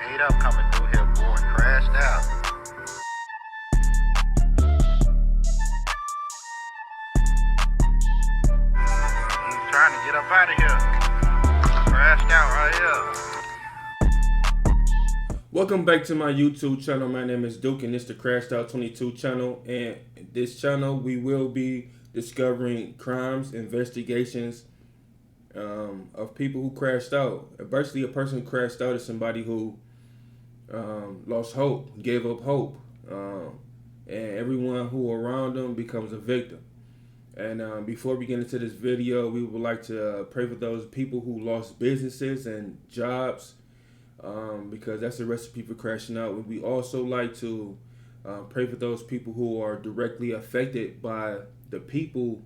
Straight up coming through here, boy. Crashed out. He's trying to get up out of here. Crashed out right here. Welcome back to my YouTube channel. My name is Duke and it's the CRASHEDOUT2022 channel. And this channel we will be discovering crimes, investigations of people who crashed out. Basically, a person who crashed out is somebody who lost hope, gave up hope, and everyone who around them becomes a victim. And before we get into this video, we would like to pray for those people who lost businesses and jobs, because that's a recipe for crashing out. We also like to pray for those people who are directly affected by the people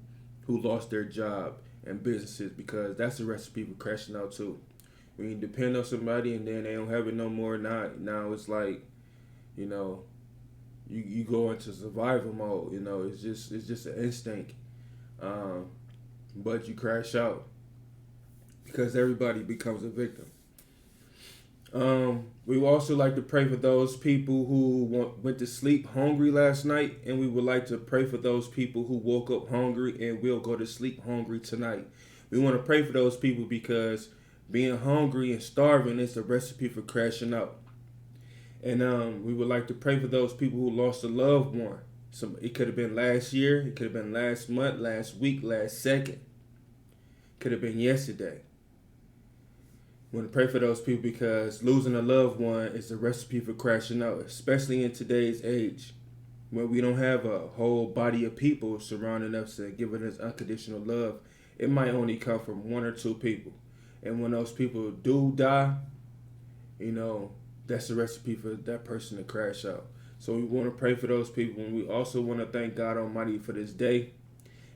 who lost their job and businesses, because that's a recipe for crashing out too. When you depend on somebody and then they don't have it no more, now it's like, you know, you go into survival mode. You know, it's just an instinct, but you crash out because everybody becomes a victim. We would also like to pray for those people who went to sleep hungry last night, and we would like to pray for those people who woke up hungry and will go to sleep hungry tonight. We want to pray for those people because being hungry and starving is a recipe for crashing out. And we would like to pray for those people who lost a loved one. It could have been last year, it could have been last month, last week, last second. Could have been yesterday. We want to pray for those people because losing a loved one is a recipe for crashing out, especially in today's age, where we don't have a whole body of people surrounding us and giving us unconditional love. It might only come from one or two people. And when those people do die, you know, that's a recipe for that person to crash out. So we want to pray for those people, and we also want to thank God Almighty for this day.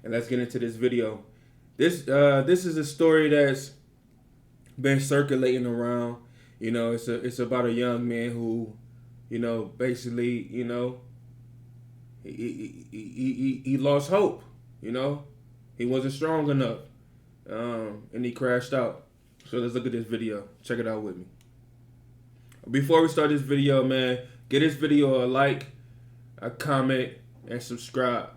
And let's get into this video. This is a story that's been circulating around. You know, it's about a young man who, you know, basically, you know, he lost hope. You know, he wasn't strong enough, and he crashed out. So let's look at this video. Check it out with me. Before we start this video, man, give this video a like, a comment, and subscribe.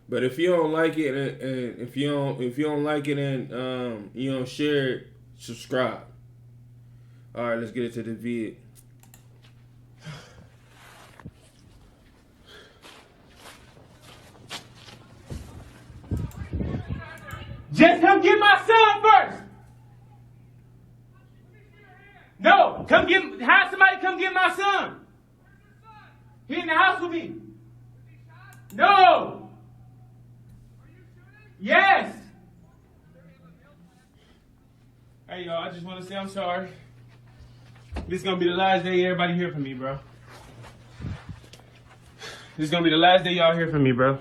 But if you don't like it, and if you don't like it, and you don't share it, subscribe. All right, let's get into the vid. Just come get my son first. No, have somebody come get my son. He in the house with me. No. Yes. Hey, y'all, I just want to say I'm sorry. This is going to be the last day everybody hear from me, bro. This is going to be the last day y'all hear from me, bro.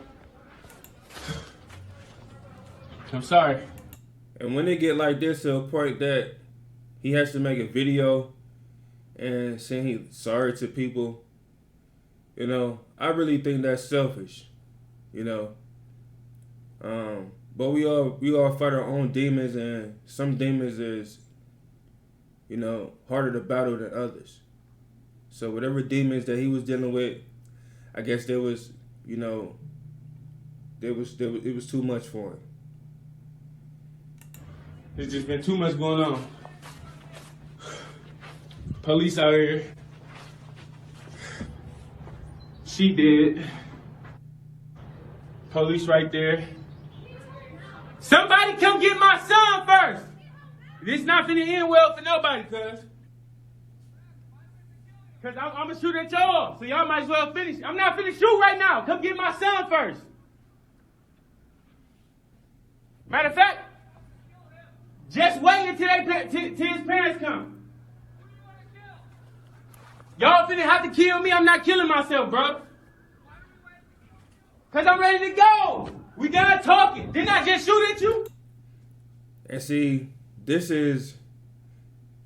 I'm sorry. And when they get like this to a point that he has to make a video and saying he's sorry to people, you know, I really think that's selfish, you know. But we all fight our own demons, and some demons is, you know, harder to battle than others. So whatever demons that he was dealing with, I guess there was, you know, it was too much for him. There's just been too much going on. Police out here. She did. Police right there. Somebody come get my son first. This not finna end well for nobody, cuz I'm gonna shoot at y'all, so y'all might as well finish. I'm not finna shoot right now. Come get my son first. Matter of fact, just wait until his parents come. Y'all finna have to kill me. I'm not killing myself, bro. Cause I'm ready to go. We done talking. Didn't I just shoot at you? And see, this is,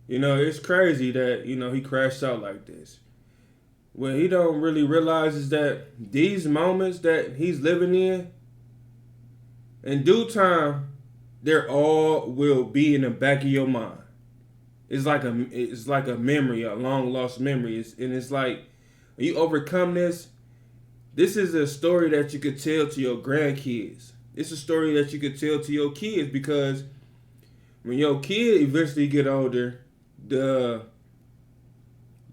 you know, it's crazy that, you know, he crashed out like this. What he don't really realize is that these moments that he's living in due time, they're all will be in the back of your mind. it's like a memory, a long lost memory. And it's like when you overcome this. This is a story that you could tell to your grandkids. It's a story that you could tell to your kids, because when your kid eventually get older, the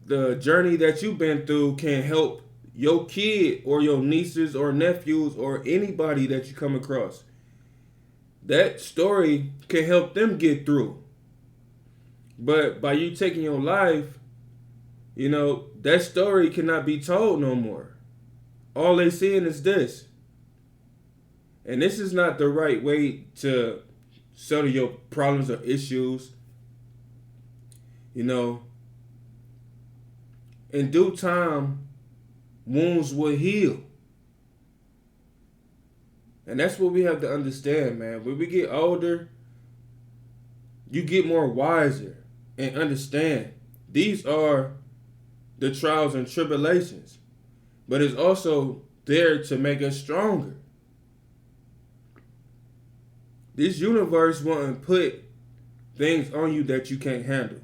journey that you've been through can help your kid or your nieces or nephews or anybody that you come across. That story can help them get through. But by you taking your life, that story cannot be told no more. All they seeing is this. And this is not the right way to settle your problems or issues. In due time, wounds will heal. And that's what we have to understand, man. When we get older, you get more wiser and understand these are the trials and tribulations. But it's also there to make us stronger. This universe won't put things on you that you can't handle.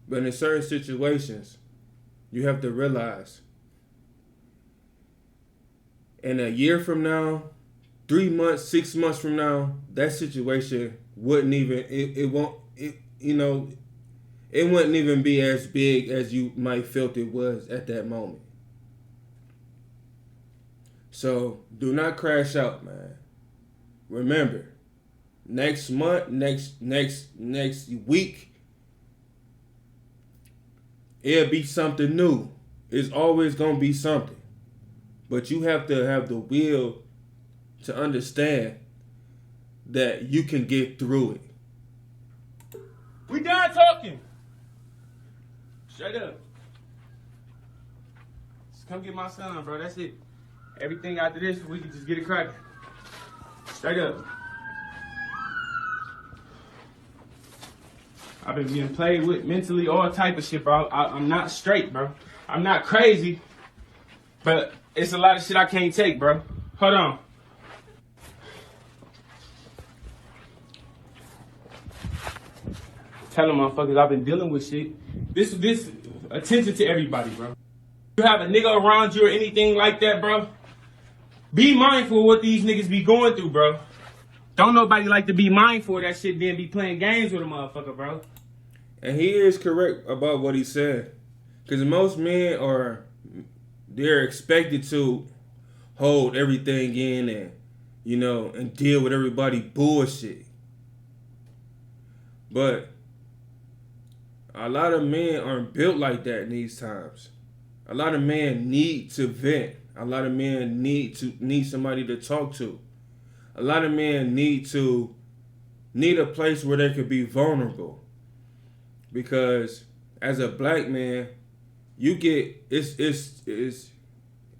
But in certain situations, you have to realize, in a year from now, 3 months, 6 months from now, that situation wouldn't even, it wouldn't even be as big as you might felt it was at that moment. So do not crash out, man. Remember, next month, next week, it'll be something new. It's always gonna be something. But you have to have the will to understand that you can get through it. We done talking. Straight up. Just come get my son, bro. That's it. Everything after this, we can just get it cracking. Straight up. I've been being played with mentally, all type of shit, bro. I'm not straight, bro. I'm not crazy, but it's a lot of shit I can't take, bro. Hold on. Tell them motherfuckers I've been dealing with shit. This attention to everybody, bro. You have a nigga around you or anything like that, bro, be mindful of what these niggas be going through, bro. Don't nobody like to be mindful of that shit, then be playing games with a motherfucker, bro. And he is correct about what he said. Because most men they're expected to hold everything in and, and deal with everybody bullshit. But a lot of men aren't built like that in these times. A lot of men need to vent. A lot of men need somebody to talk to. A lot of men need a place where they could be vulnerable. Because as a black man, you get it's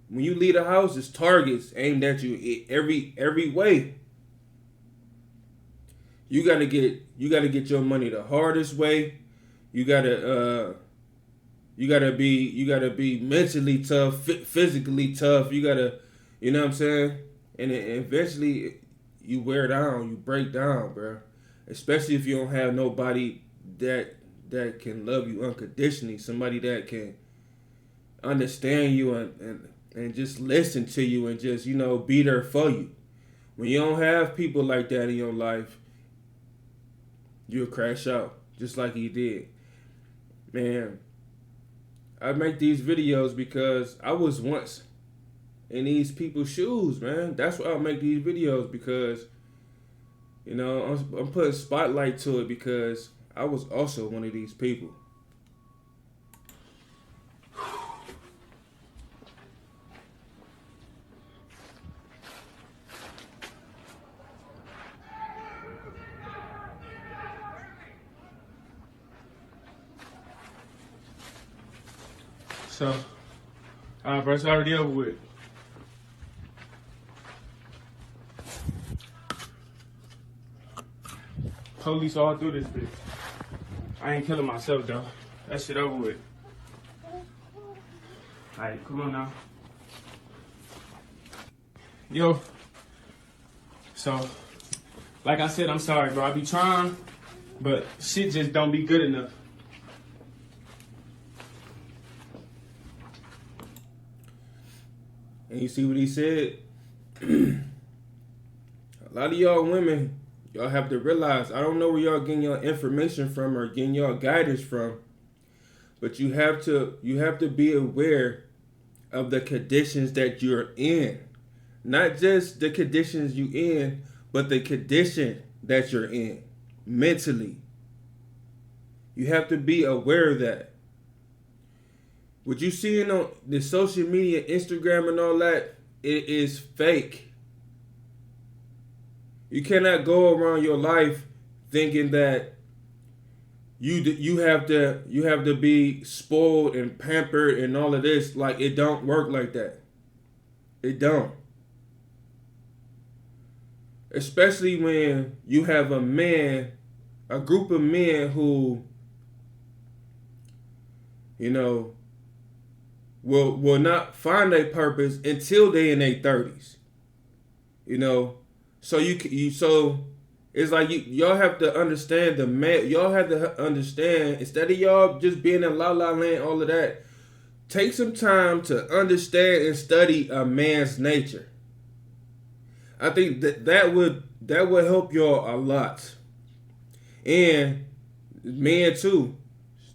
when you leave the house, it's targets aimed at you every way. You gotta get your money the hardest way. You gotta be mentally tough, physically tough. You gotta, you know what I'm saying? And eventually you wear down, you break down, bro. Especially if you don't have nobody that can love you unconditionally, somebody that can understand you and just listen to you and just, be there for you. When you don't have people like that in your life, you'll crash out, just like he did. Man, I make these videos because I was once in these people's shoes, man. That's why I make these videos, because, I'm putting spotlight to it, because I was also one of these people. So, bro, it's already over with. Police all through this bitch. I ain't killing myself, though. That shit over with. Alright, come on now. Yo. So, Like I said, I'm sorry, bro. I be trying, but shit just don't be good enough. And you see what he said? A lot of y'all women, y'all have to realize, I don't know where y'all getting your information from or getting y'all guidance from, but you have to be aware of the conditions that you're in. Not just the conditions you in, but the condition that you're in mentally. You have to be aware of that. What you seeing on the social media, Instagram and all that, it is fake. You cannot go around your life thinking that you have to be spoiled and pampered and all of this. Like, it don't work like that. It don't. Especially when you have a group of men who, you know, will not find a purpose until they in their 30s. You know, so so it's like y'all have to understand y'all have to understand, instead of y'all just being in la la land, all of that, take some time to understand and study a man's nature. I think that would help y'all a lot. And men too,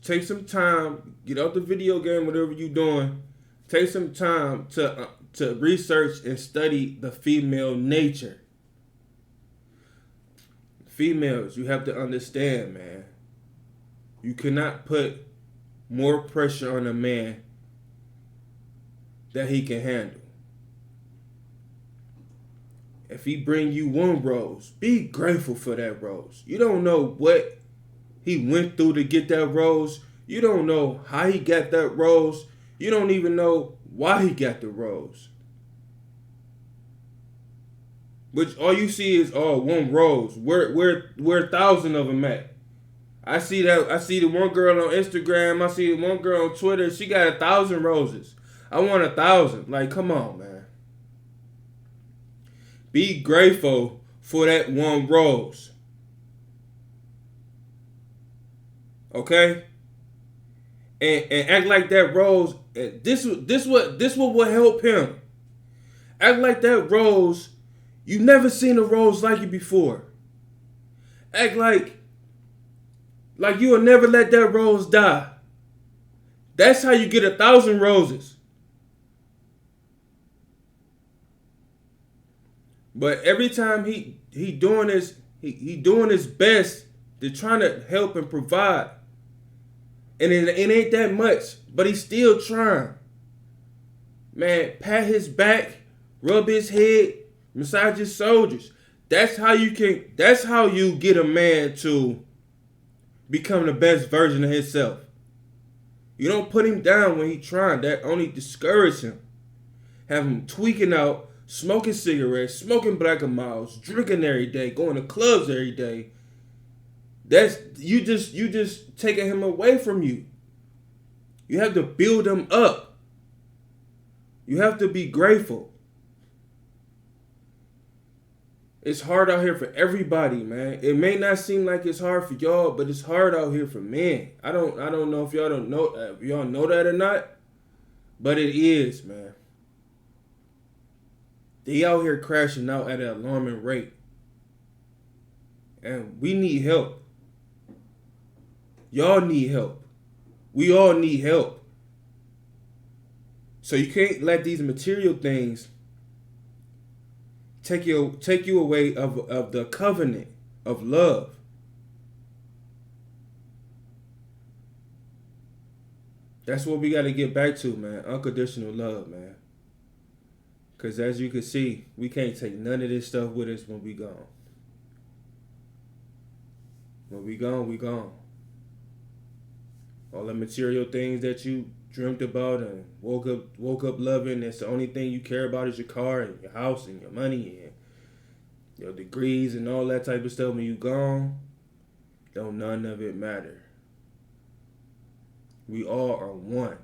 take some time, get out the video game, whatever you doing. Take some time to research and study the female nature. Females, you have to understand, man. You cannot put more pressure on a man that he can handle. If he bring you one rose, be grateful for that rose. You don't know what he went through to get that rose. You don't know how he got that rose. You don't even know why he got the rose. Which all you see is one rose. Where 1,000 of them at? I see the one girl on Instagram. I see the one girl on Twitter. She got 1,000 roses. I want 1,000. Like, come on, man. Be grateful for that one rose. Okay? And act like that rose. This what will help him. Act like that rose. You never seen a rose like it before. Act like you will never let that rose die. That's how you get 1,000 roses. But every time he doing this, he doing his best to trying to help and provide. And it ain't that much, but he's still trying. Man, pat his back, rub his head, massage his shoulders. That's how you get a man to become the best version of himself. You don't put him down when he's trying. That only discourages him. Have him tweaking out, smoking cigarettes, smoking Black and Milds, drinking every day, going to clubs every day. That's you just taking him away from you. You have to build him up. You have to be grateful. It's hard out here for everybody, man. It may not seem like it's hard for y'all, but it's hard out here for men. I don't know if y'all know that or not, but it is, man. They out here crashing out at an alarming rate. And we need help. Y'all need help. We all need help. So you can't let these material things take you away of the covenant of love. That's what we got to get back to, man. Unconditional love, man. Because as you can see, we can't take none of this stuff with us when we gone. When we gone, we gone. All the material things that you dreamt about and woke up loving, that's the only thing you care about is your car and your house and your money and your degrees and all that type of stuff. When you gone, don't none of it matter. We all are one.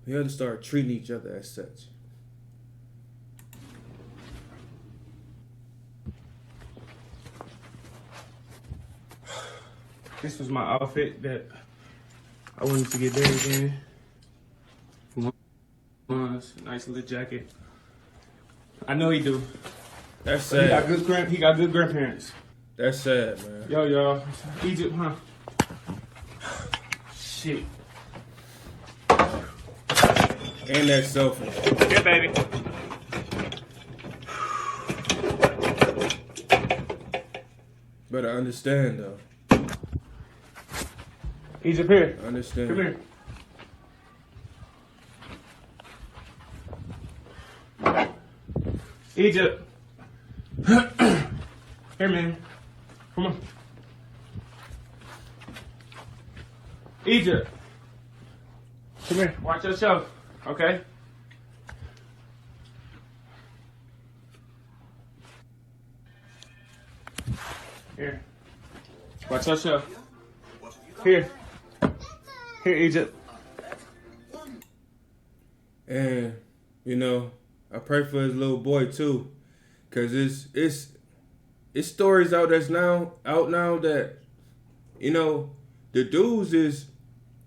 We have to start treating each other as such. This was my outfit that I wanted to get buried in. Nice little jacket. I know he do. That's But he sad. he got good grandparents. That's sad, man. Yo, y'all. Egypt, huh? Shit. And that's selfish. Yeah, baby. But I understand, though. Egypt, here. I understand. Come here. Egypt. Here, man. Come on. Egypt. Come here. Watch yourself. Okay? Here. Watch yourself. Here. Here, Egypt. And, you know, I pray for his little boy too. Cause it's stories out now that, you know, the dudes is,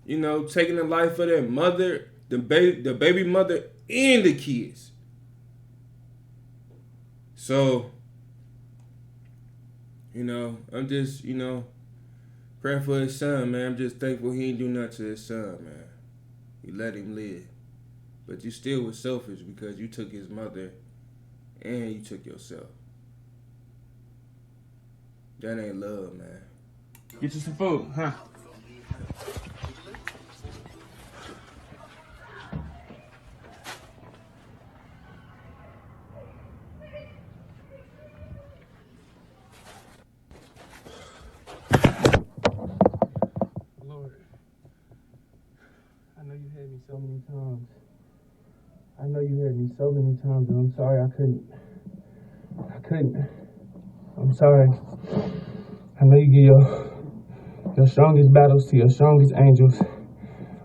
you know, taking the life of their mother, the baby mother, and the kids. So, you know, I'm just, you know, praying for his son, man. I'm just thankful he ain't do nothing to his son, man. You let him live. But you still was selfish because you took his mother and you took yourself. That ain't love, man. Get you some food, huh? Lord, I know you heard me so many times. I know you heard me so many times, and I'm sorry I couldn't. I'm sorry. I know you give your strongest battles to your strongest angels.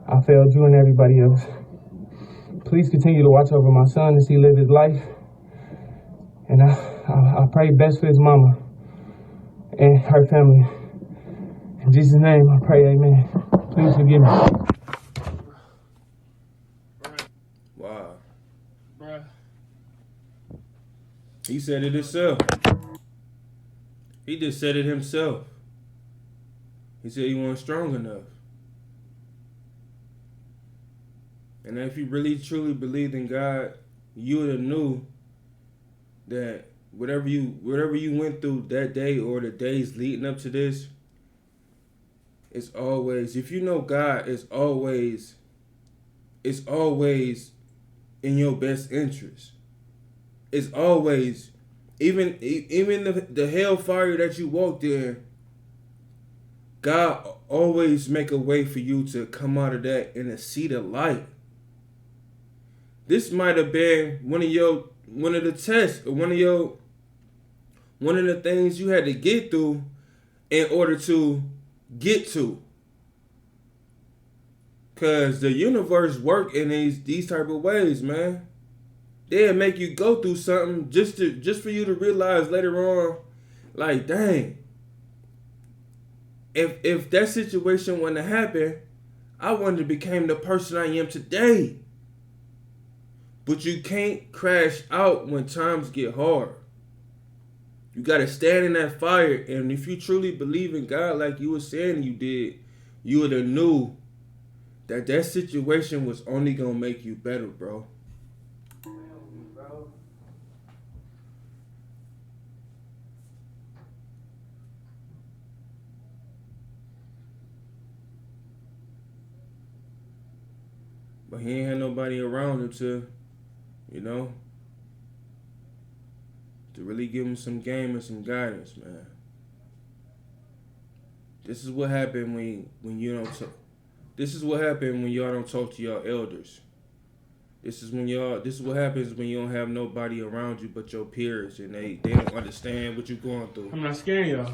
I failed you and everybody else. Please continue to watch over my son as he lives his life. And I pray best for his mama and her family. In Jesus' name, I pray, amen. Please forgive me. Wow. Bruh. He said it himself. He just said it himself. He said he wasn't strong enough. And if you really truly believed in God, you would have knew that whatever you went through that day or the days leading up to this, it's always, if you know God, it's always in your best interest. It's always, even the hellfire that you walked in, God always make a way for you to come out of that and to see the light. This might have been one of the tests or one of the things you had to get through in order to get to. Cause the universe work in these type of ways, man. They'll make you go through something just for you to realize later on, like, dang. If that situation wouldn't have happened, I wouldn't have became the person I am today. But you can't crash out when times get hard. You gotta stand in that fire, and if you truly believe in God like you were saying you did, you would have knew that situation was only gonna make you better, bro. But he ain't had nobody around him to, you know, to really give him some game and some guidance, man. This is what happened when you don't talk. This is what happened when y'all don't talk to y'all elders. This is what happens when you don't have nobody around you but your peers, and they don't understand what you're going through. I'm not scaring y'all.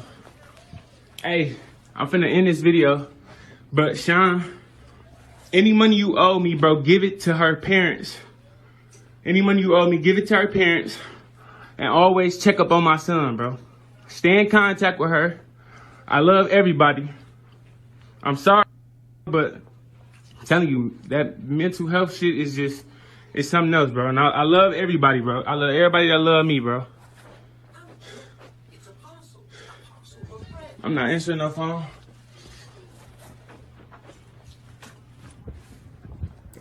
Hey, I'm finna end this video, but Sean, any money you owe me, bro, give it to her parents. Any money you owe me, give it to her parents. And always check up on my son, bro. Stay in contact with her. I love everybody. I'm sorry, but I'm telling you, that mental health shit is just, it's something else, bro. And I love everybody, bro. I love everybody that love me, bro. I'm not answering no phone.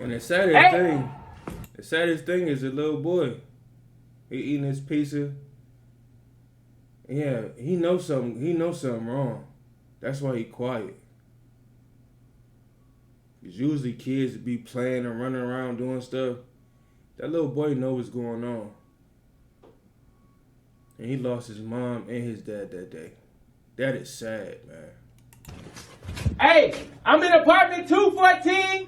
And the saddest thing is the little boy. He eating his pizza. Yeah, he knows something. He knows something wrong. That's why he quiet. Cause usually kids be playing and running around doing stuff. That little boy know what's going on. And he lost his mom and his dad that day. That is sad, man. Hey, I'm in apartment 214.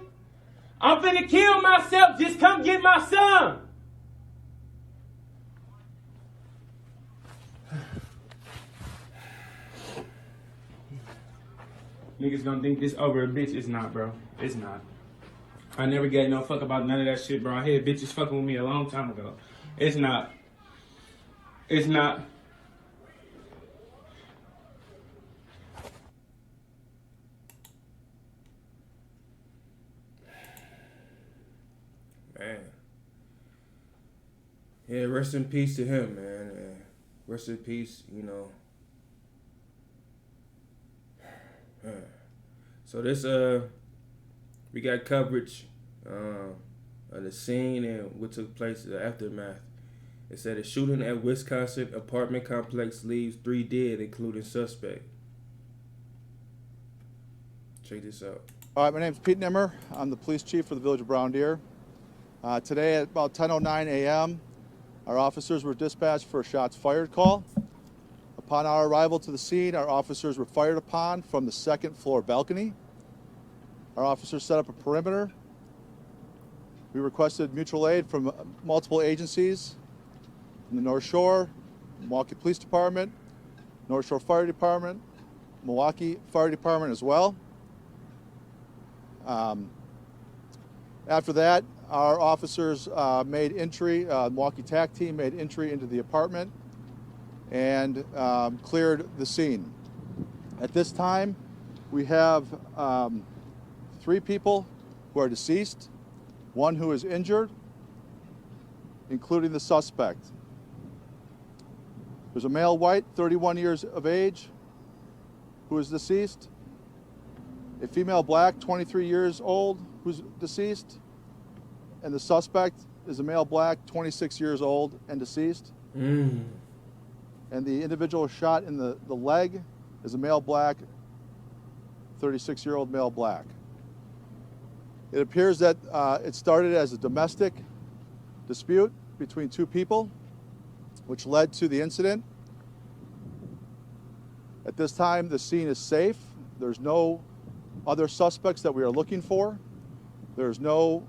I'm finna kill myself. Just come get my son. Niggas gonna think this over a bitch. It's not, bro. It's not. I never gave no fuck about none of that shit, bro. I had bitches fucking with me a long time ago. It's not. It's not. Man. Yeah, rest in peace to him, man. Rest in peace, you know. So this we got coverage of the scene and what took place, the aftermath. It said a shooting at Wisconsin apartment complex leaves 3 dead, including suspect. Check this out. All right, my name is Pete Nimmer. I'm the police chief for the village of Brown Deer. Today at about 10:09 a.m., our officers were dispatched for a shots fired call. Upon our arrival to the scene, our officers were fired upon from the 2nd floor balcony. Our officers set up a perimeter. We requested mutual aid from multiple agencies, from the North Shore, Milwaukee Police Department, North Shore Fire Department, Milwaukee Fire Department as well. After that, our officers made entry, Milwaukee TAC team made entry into the apartment and cleared the scene. At this time, we have 3 people who are deceased, 1 who is injured, including the suspect. There's a male white, 31 years of age, who is deceased, a female black, 23 years old, who's deceased, and the suspect is a male black, 26 years old and deceased. And the individual shot in the leg is a male black, 36-year-old male black. It appears that it started as a domestic dispute between 2 people, which led to the incident. At this time, the scene is safe. There's no other suspects that we are looking for. There's no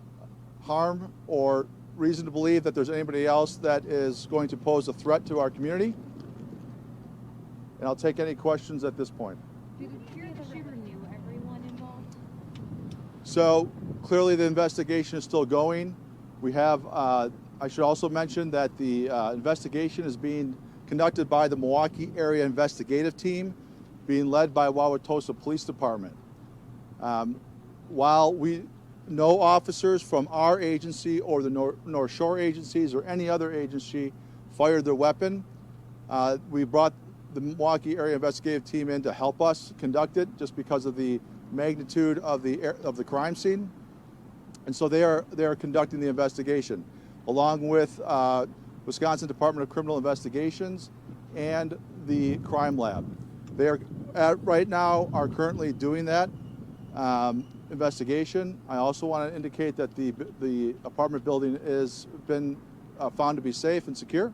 harm or reason to believe that there's anybody else that is going to pose a threat to our community. And I'll take any questions at this point. Did it appear the shooter knew everyone involved? So clearly the investigation is still going. We have, I should also mention that the investigation is being conducted by the Milwaukee Area Investigative Team, being led by Wauwatosa Police Department. While no officers from our agency or the North Shore agencies or any other agency fired their weapon, we brought the Milwaukee Area Investigative Team in to help us conduct it, just because of the magnitude of the crime scene, and so they are conducting the investigation, along with Wisconsin Department of Criminal Investigations and the crime lab. They are right now are currently doing that investigation. I also want to indicate that the apartment building has been found to be safe and secure.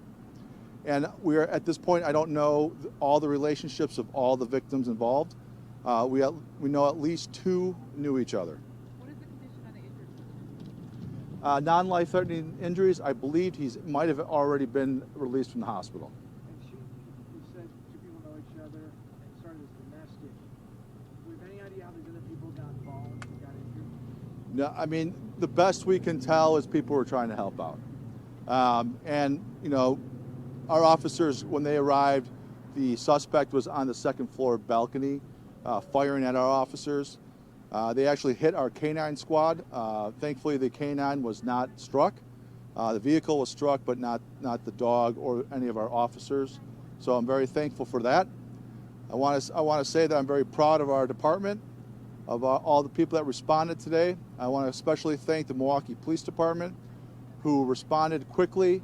And we are at this point, I don't know all the relationships of all the victims involved. We know at least 2 knew each other. What is the condition on the injured? Non-life-threatening injuries, I believe he might have already been released from the hospital. And you said 2 people know each other and started as domestic. Do we have any idea how these other people got involved and got injured? No, I mean, the best we can tell is people were trying to help out. And, you know, our officers, when they arrived, the suspect was on the 2nd floor balcony firing at our officers. They actually hit our canine squad. Thankfully, the canine was not struck. The vehicle was struck, but not the dog or any of our officers. So I'm very thankful for that. I want to say that I'm very proud of our department, of all the people that responded today. I want to especially thank the Milwaukee Police Department, who responded quickly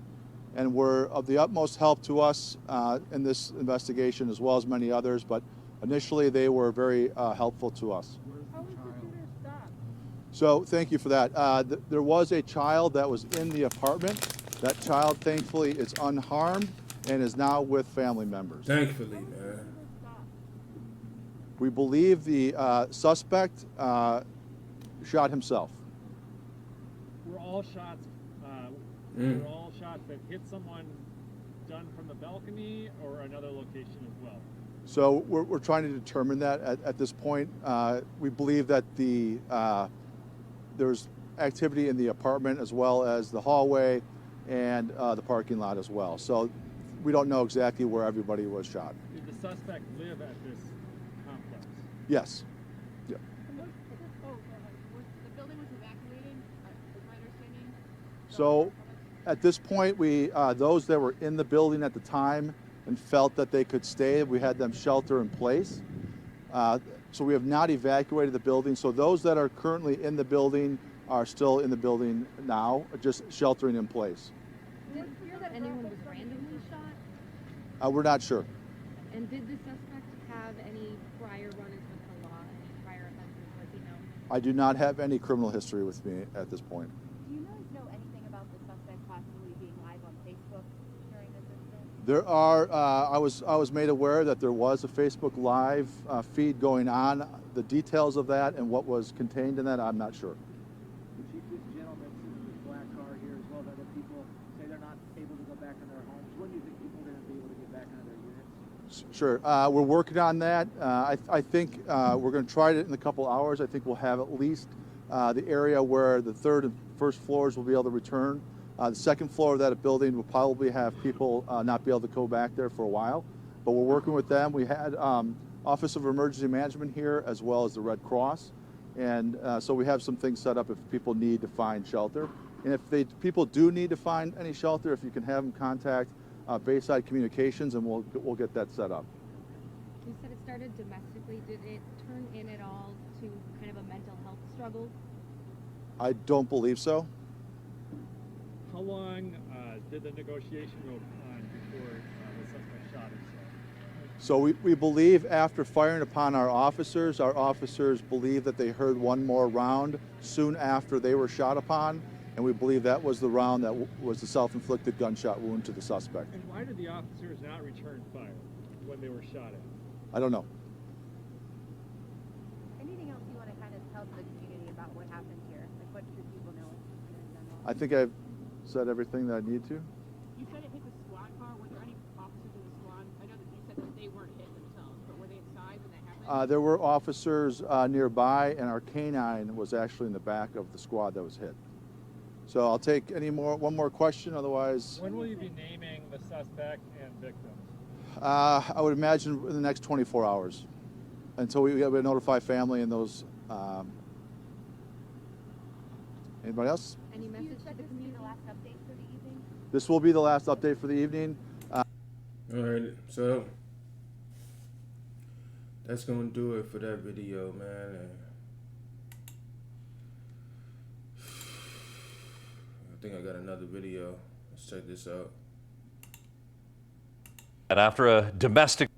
and were of the utmost help to us in this investigation, as well as many others. But initially, they were very helpful to us. How was the shooter stopped? So thank you for that. There was a child that was in the apartment. That child, thankfully, is unharmed and is now with family members. Thankfully, man. We believe the suspect shot himself. Were all shots that hit someone done from the balcony or another location as well? So we're trying to determine that at this point. We believe that there's activity in the apartment as well as the hallway and the parking lot as well. So we don't know exactly where everybody was shot. Did the suspect live at this complex? Yes. Yeah. The building was evacuated, is my understanding. So at this point, those that were in the building at the time and felt that they could stay, we had them shelter in place. So we have not evacuated the building. So those that are currently in the building are still in the building now, just sheltering in place. Did you hear that anyone was randomly shot? We're not sure. And did the suspect have any prior run-ins with the law, any prior offenses, does he know? I do not have any criminal history with me at this point. Do you guys know anything about the suspect possibly being live on Facebook during this incident? There are, I was made aware that there was a Facebook Live feed going on. The details of that and what was contained in that, I'm not sure. Chief, this gentleman sitting in this black car here, as well as other people, say they're not able to go back in their homes. When do you think people are going to be able to get back into their units? Sure. We're working on that. I think we're going to try it in a couple hours. I think we'll have at least the area where the third and first floors will be able to return. The second floor of that building will probably have people not be able to go back there for a while. But we're working with them. We had Office of Emergency Management here as well as the Red Cross. And so we have some things set up if people need to find shelter. And if people do need to find any shelter, if you can have them contact Bayside Communications, and we'll get that set up. You said it started domestically. Did it turn in at all to kind of a mental health struggle? I don't believe so. How long did the negotiation go on before the suspect shot himself? So we believe after firing upon our officers believe that they heard one more round soon after they were shot upon, and we believe that was the round that was the self-inflicted gunshot wound to the suspect. And why did the officers not return fire when they were shot at? I don't know. Anything else you want to kind of tell the community about what happened here? Like, what should people know in general? I think I've said everything that I need to. You said it hit the squad car. Were there any officers in the squad? I know that you said that they weren't hit themselves, but were they inside when that happened? There were officers nearby, and our canine was actually in the back of the squad that was hit. So I'll take one more question, otherwise. When will you be naming the suspect and victims? I would imagine in the next 24 hours, until we notify family and those. Anybody else? Any message to the community? The last update for the evening? This will be the last update for the evening. All right, so that's gonna do it for that video, man. I think I got another video. Let's check this out. And after a domestic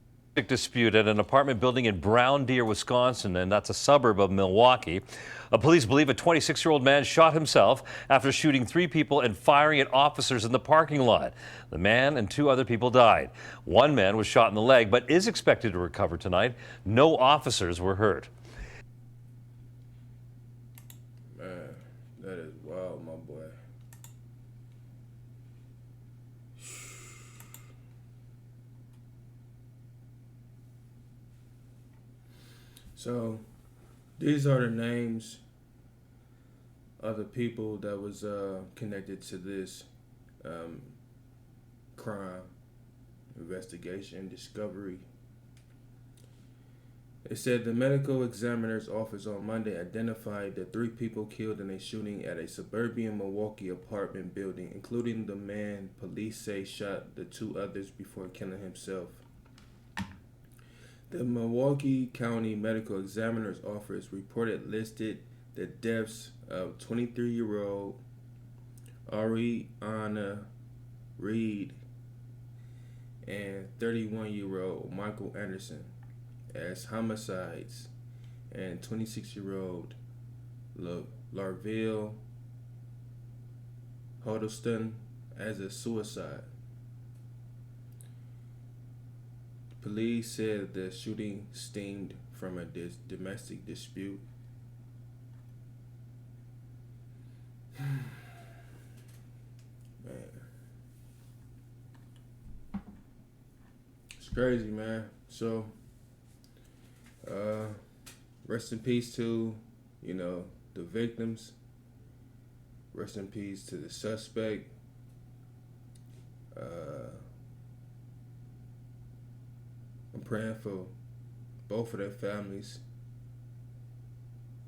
dispute at an apartment building in Brown Deer, Wisconsin, and that's a suburb of Milwaukee, police believe a 26-year-old man shot himself after shooting 3 people and firing at officers in the parking lot. The man and 2 other people died. One man was shot in the leg but is expected to recover tonight. No officers were hurt. Man, that is wild, my boy. So, these are the names of the people that was connected to this crime, investigation, discovery. It said the medical examiner's office on Monday identified the 3 people killed in a shooting at a suburban Milwaukee apartment building, including the man police say shot the 2 others before killing himself. The Milwaukee County Medical Examiner's Office reported listed the deaths of 23-year-old Arieuna Reed and 31-year-old Michael Anderson as homicides and 26-year-old Larvell Huddleston as a suicide. Police said the shooting stemmed from a domestic dispute. Man. It's crazy, man. So, rest in peace to, the victims. Rest in peace to the suspect. I'm praying for both of their families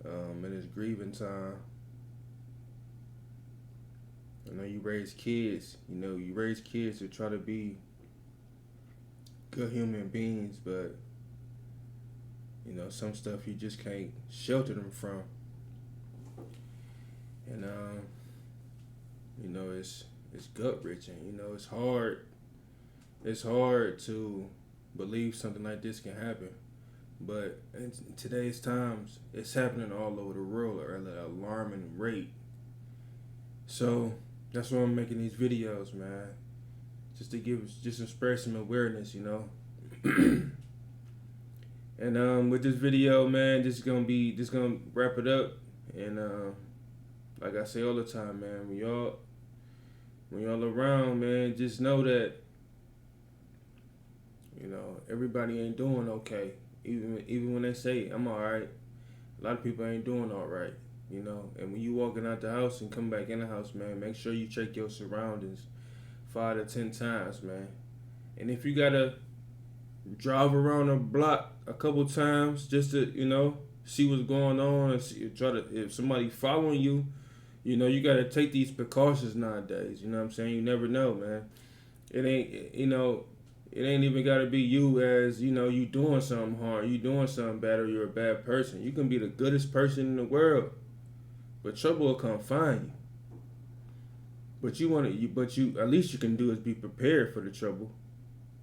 in this grieving time. I know you raise kids, you raise kids to try to be good human beings, but some stuff you just can't shelter them from. And it's gut wrenching. It's hard to believe something like this can happen, but in today's times, it's happening all over the world at an alarming rate. So that's why I'm making these videos, man, just to spread some awareness, And with this video, man, just gonna wrap it up. And like I say all the time, man, when y'all around, man, just know that everybody ain't doing okay. Even when they say I'm all right, a lot of people ain't doing all right. And when you walking out the house and come back in the house, man, make sure you check your surroundings 5 to 10 times, man. And if you gotta drive around the block a couple times just to, see what's going on and if somebody following you, you gotta take these precautions nowadays. You know what I'm saying? You never know, man. It ain't even gotta be you as, you doing something hard, you doing something bad, or you're a bad person. You can be the goodest person in the world, but trouble will come find you. But at least you can do is be prepared for the trouble,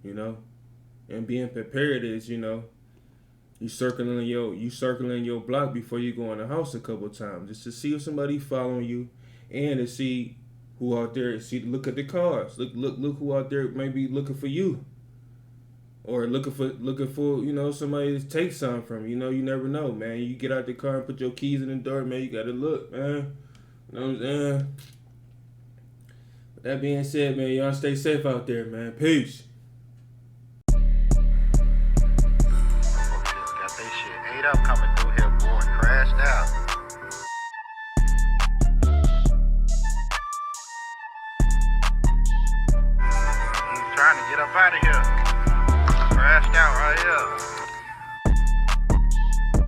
And being prepared is, you circling your block before you go in the house a couple times, just to see if somebody following you, and to see who out there. Look at the cars. Look who out there may be looking for you, or looking for somebody to take something from you. You never know, man. You get out the car and put your keys in the door, man. You gotta look, man. You know what I'm saying? With that being said, man, y'all stay safe out there, man. Peace.